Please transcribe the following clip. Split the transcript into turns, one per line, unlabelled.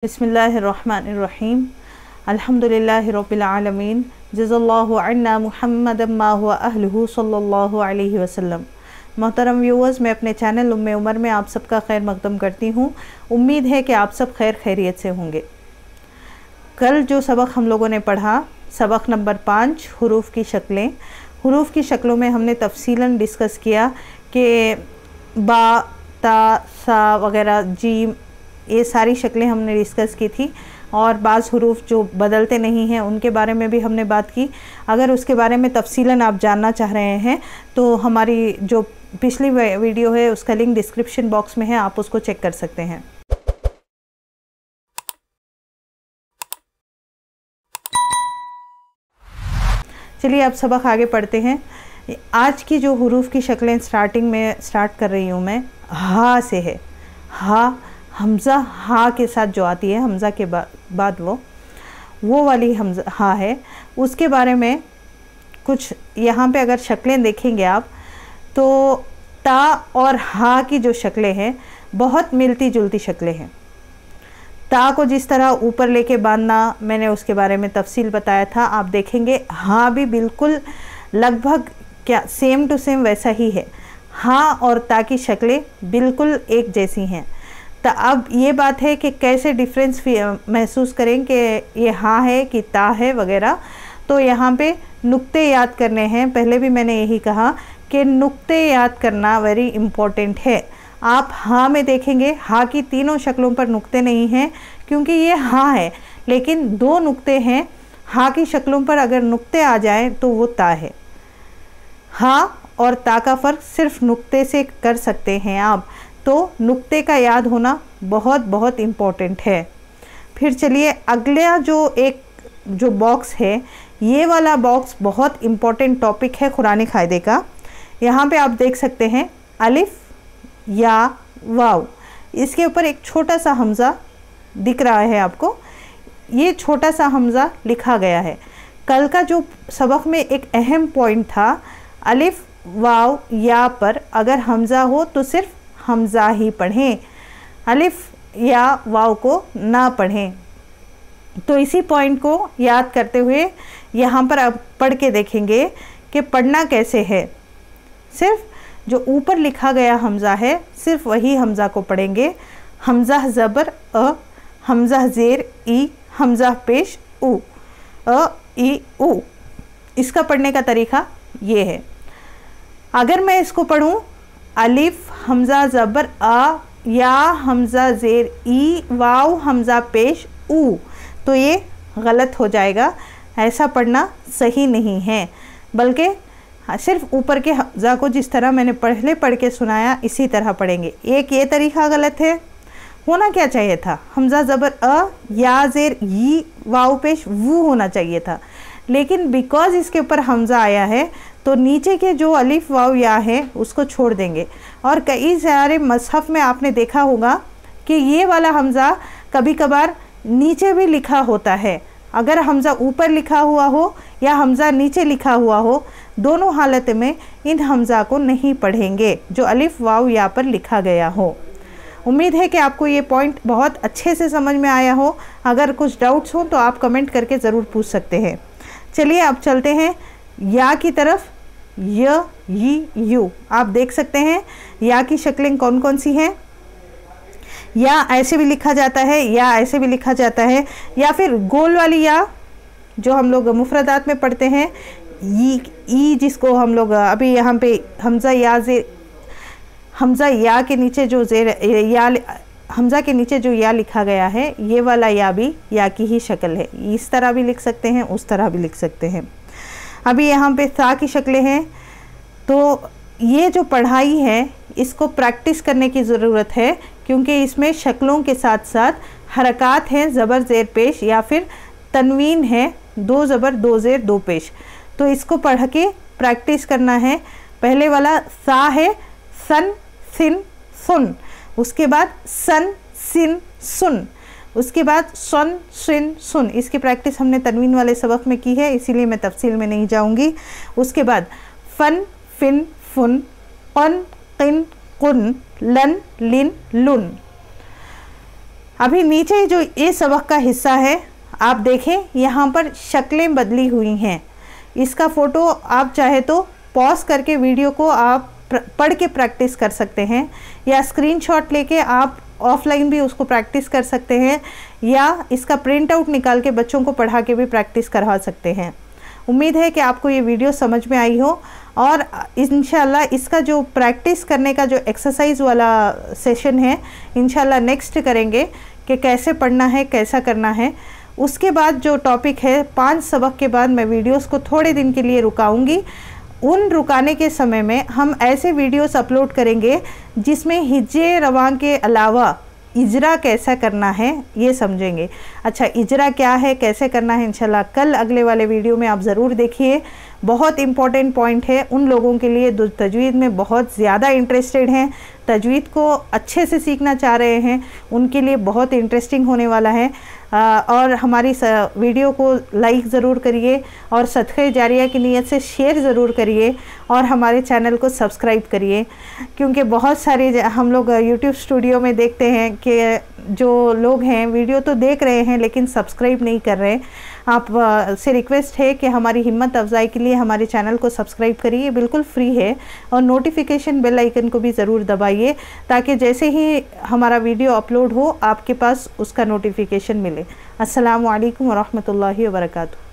बिस्मिल्लाहिर्रहमानिर्रहीम अल्हम्दुलिल्लाहि रब्बिल आलमीन जज़ल्लाहु अन्ना मुहम्मदम मा हुवा अहलुहु सल्लल्लाहु अलैहि वसल्लम। मोहतरम व्यूअर्स, मैं अपने चैनल उम्मे उमर में आप सबका खैर मकदम करती हूँ। उम्मीद है कि आप सब खैर खैरियत से होंगे। कल जो सबक हम लोगों ने पढ़ा, सबक नंबर 5 हुरूफ की शक्लें। हुरूफ की शक्लों में हमने तफसीलन डिस्कस किया कि बा, ता, सा वगैरह, जीम, ये सारी शक्लें हमने डिस्कस की थी। और बाज़ हुरूफ जो बदलते नहीं हैं उनके बारे में भी हमने बात की। अगर उसके बारे में तफसीलन आप जानना चाह रहे हैं तो हमारी जो पिछली वीडियो है उसका लिंक डिस्क्रिप्शन बॉक्स में है, आप उसको चेक कर सकते हैं। चलिए अब सबक आगे पढ़ते हैं। आज की जो हुरूफ की शक्लें स्टार्टिंग में स्टार्ट कर रही हूँ मैं, हा से है। हा, हमज़ा हा के साथ जो आती है, हमज़ा के बाद वो वाली हमज़ा हा है। उसके बारे में कुछ यहाँ पे अगर शक्लें देखेंगे आप तो ता और हा की जो शक्लें हैं बहुत मिलती जुलती शक्लें हैं। ता को जिस तरह ऊपर लेके बांधना मैंने उसके बारे में तफसील बताया था, आप देखेंगे हाँ भी बिल्कुल लगभग क्या सेम टू सेम वैसा ही है। हाँ और ता की शक्लें बिल्कुल एक जैसी हैं। तो अब ये बात है कि कैसे डिफरेंस महसूस करें कि ये हाँ है कि ता है वगैरह। तो यहाँ पे नुक्ते याद करने हैं। पहले भी मैंने यही कहा कि नुक्ते याद करना वेरी इम्पोर्टेंट है। आप हाँ में देखेंगे, हाँ की तीनों शक्लों पर नुक्ते नहीं हैं क्योंकि ये हाँ है, लेकिन दो नुक्ते हैं। हाँ की शक्लों पर अगर नुक्ते आ जाएं तो वो ता है। हाँ और ता का फ़र्क सिर्फ नुक्ते से कर सकते हैं आप, तो नुक्ते का याद होना बहुत बहुत इम्पोर्टेंट है। फिर चलिए अगला जो बॉक्स है, ये वाला बॉक्स बहुत इम्पोर्टेंट टॉपिक है कुरानी कायदे का। यहाँ पे आप देख सकते हैं अलिफ या वाव, इसके ऊपर एक छोटा सा हमज़ा दिख रहा है आपको। ये छोटा सा हमज़ा लिखा गया है। कल का जो सबक में एक अहम पॉइंट था, अलिफ वाव या पर अगर हमज़ा हो तो सिर्फ हमज़ा ही पढ़ें, अलिफ या वाव को ना पढ़ें। तो इसी पॉइंट को याद करते हुए यहाँ पर आप पढ़ के देखेंगे कि पढ़ना कैसे है। सिर्फ जो ऊपर लिखा गया हमज़ा है सिर्फ वही हमज़ा को पढ़ेंगे। हमज़ा ज़बर अ, हमज़ा ज़ेर ई, हमज़ा पेश उ, अ ई उ। इसका पढ़ने का तरीका ये है। अगर मैं इसको पढ़ूँ अलिफ हमज़ा ज़बर आ या हमज़ा ज़ेर ई वाव हमज़ा पेश ऊ, तो ये गलत हो जाएगा। ऐसा पढ़ना सही नहीं है, बल्कि सिर्फ ऊपर के हमज़ा को जिस तरह मैंने पहले पढ़ के सुनाया इसी तरह पढ़ेंगे। एक ये तरीका गलत है। होना क्या चाहिए था, हमज़ा ज़बर अ या ज़ेर ई वाव पेश वू होना चाहिए था, लेकिन बिकॉज़ इसके ऊपर हमज़ा आया है तो नीचे के जो अलिफ वाव या है उसको छोड़ देंगे। और कई सारे मसहफ़ में आपने देखा होगा कि ये वाला हमज़ा कभी कभार नीचे भी लिखा होता है। अगर हमज़ा ऊपर लिखा हुआ हो या हमज़ा नीचे लिखा हुआ हो, दोनों हालत में इन हमज़ा को नहीं पढ़ेंगे जो अलिफ वाव या पर लिखा गया हो। उम्मीद है कि आपको ये पॉइंट बहुत अच्छे से समझ में आया हो। अगर कुछ डाउट्स हो तो आप कमेंट करके ज़रूर पूछ सकते हैं। चलिए अब चलते हैं या की तरफ। य, यी, यू, आप देख सकते हैं या की शक्लें कौन कौन सी हैं। या ऐसे भी लिखा जाता है, या ऐसे भी लिखा जाता है, या फिर गोल वाली या जो हम लोग मुफरदात में पढ़ते हैं, ई जिसको हम लोग अभी यहाँ पे हमज़ा या ज़ेर, हमज़ा या के नीचे जो ज़ेर या, हमज़ा के नीचे जो या लिखा गया है, ये वाला या भी या की ही शक्ल है। इस तरह भी लिख सकते हैं, उस तरह भी लिख सकते हैं। अभी यहाँ पे सा की शक्लें हैं, तो ये जो पढ़ाई है इसको प्रैक्टिस करने की ज़रूरत है क्योंकि इसमें शक्लों के साथ साथ हरकत हैं, ज़बर ज़ेर पेश या फिर तनवीन है, दो ज़बर दो ज़ेर दो पेश। तो इसको पढ़ के प्रैक्टिस करना है। पहले वाला सा है, सन सिन सुन, उसके बाद सन सिन सुन, उसके बाद सन सिन सुन। इसकी प्रैक्टिस हमने तनवीन वाले सबक में की है, इसीलिए मैं तफसील में नहीं जाऊंगी। उसके बाद फन फिन फुन, कन किन कुन, लन लिन लुन। अभी नीचे जो ये सबक का हिस्सा है, आप देखें यहाँ पर शक्लें बदली हुई हैं। इसका फ़ोटो आप चाहे तो पॉज करके वीडियो को आप पढ़ के प्रैक्टिस कर सकते हैं, या स्क्रीनशॉट लेके आप ऑफलाइन भी उसको प्रैक्टिस कर सकते हैं, या इसका प्रिंट आउट निकाल के बच्चों को पढ़ा के भी प्रैक्टिस करवा सकते हैं। उम्मीद है कि आपको ये वीडियो समझ में आई हो, और इंशाल्लाह इसका जो प्रैक्टिस करने का जो एक्सरसाइज वाला सेशन है इंशाल्लाह नेक्स्ट करेंगे कि कैसे पढ़ना है, कैसा करना है। उसके बाद जो टॉपिक है 5 सबक के बाद मैं वीडियोस को थोड़े दिन के लिए रुकाऊंगी। उन रुकाने के समय में हम ऐसे वीडियोस अपलोड करेंगे जिसमें हिज्जे रवां के अलावा इजरा कैसा करना है ये समझेंगे। अच्छा, इजरा क्या है, कैसे करना है, इंशाल्लाह कल अगले वाले वीडियो में आप ज़रूर देखिए। बहुत इम्पॉर्टेंट पॉइंट है उन लोगों के लिए जो तजवीद में बहुत ज़्यादा इंटरेस्टेड हैं, तजवीद को अच्छे से सीखना चाह रहे हैं, उनके लिए बहुत इंटरेस्टिंग होने वाला है। और हमारी वीडियो को लाइक ज़रूर करिए, और सदक़े जारिया की नीयत से शेयर ज़रूर करिए, और हमारे चैनल को सब्सक्राइब करिए। क्योंकि बहुत सारे हम लोग यूट्यूब स्टूडियो में देखते हैं कि जो लोग हैं वीडियो तो देख रहे हैं लेकिन सब्सक्राइब नहीं कर रहे। आप से रिक्वेस्ट है कि हमारी हिम्मत अफजाई के लिए हमारे चैनल को सब्सक्राइब करिए, बिल्कुल फ्री है, और नोटिफिकेशन बेल आइकन को भी ज़रूर दबाइए ताकि जैसे ही हमारा वीडियो अपलोड हो आपके पास उसका नोटिफिकेशन मिले। अस्सलामु अलैकुम वरहमतुल्लाहि वबरकातुहू।